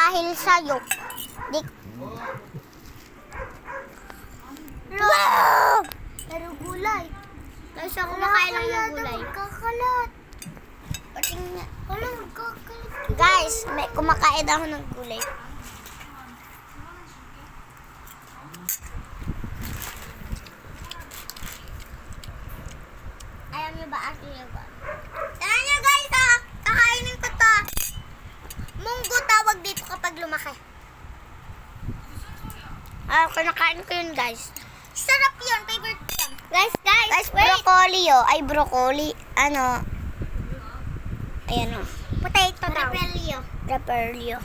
dahil sa'yo. Di... Wow! Pero gulay. Guys, ako kumakain lang ng gulay. Kakalat. Pating nga. Guys, may kumakain ako ng gulay. Ayaw niyo ba akin yung ba? Tignan niyo guys, kakainin ko to. Munggo tawag dito kapag lumaki. Kinakain ko yun guys. Sarap yun, favorite ko yun. Guys, wait. Broccoli ay broccoli. Ano? Ayan o. Potato daw. Repelio.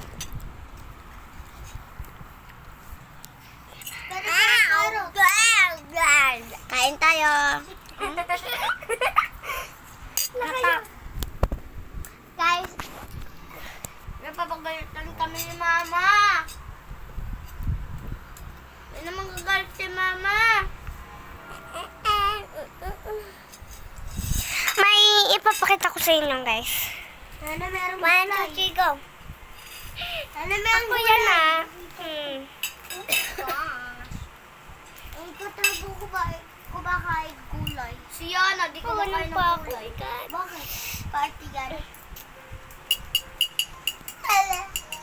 Kain tayo. Guys, napapagalitan kami ni Mama. Hindi naman gagalit si Mama. May ipapakita ko sa inyo guys. Ano meron mo? 1, 2, 3, go. Ano meron mo yan Kumakain gulay. Si Yana, di kumakain ng gulay. Bakit? Party gan.